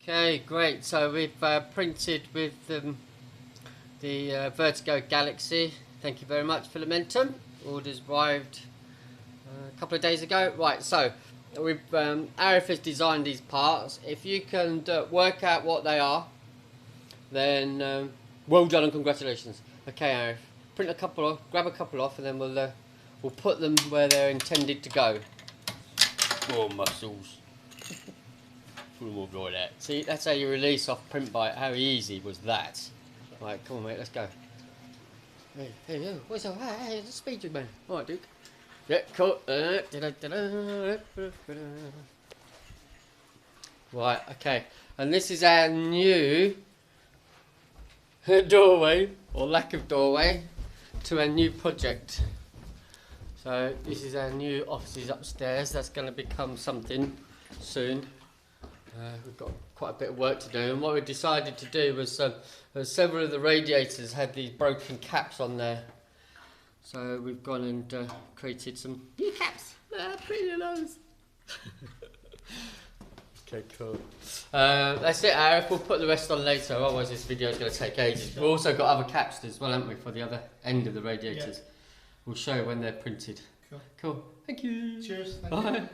Okay, great. So we've printed with the Vertigo Galaxy. Thank you very much, Fillamentum. Orders arrived a couple of days ago. Right, so we've Arif has designed these parts. If you can work out what they are, then well done and congratulations. Okay, Arif, print a couple off, grab a couple off, and then we'll put them where they're intended to go. More muscles. Like that. See, that's how you release off print bite. How easy was that? Right, come on, mate, let's go. Hey, what's up? Hey, it's a speed man. Alright, Duke. Yeah, cool. Right, okay. And this is our new doorway, or lack of doorway, to our new project. So, this is our new offices upstairs. That's going to become something soon. We've got quite a bit of work to do, and what we decided to do was several of the radiators had these broken caps on there, so we've gone and created some new caps. Pretty those. Okay, cool. That's it, Arif. We'll put the rest on later, otherwise this video is going to take ages. We've also got other caps as well, haven't we, for the other end of the radiators. Yeah. We'll show you when they're printed. Cool. Thank you. Cheers. Thank Bye. You.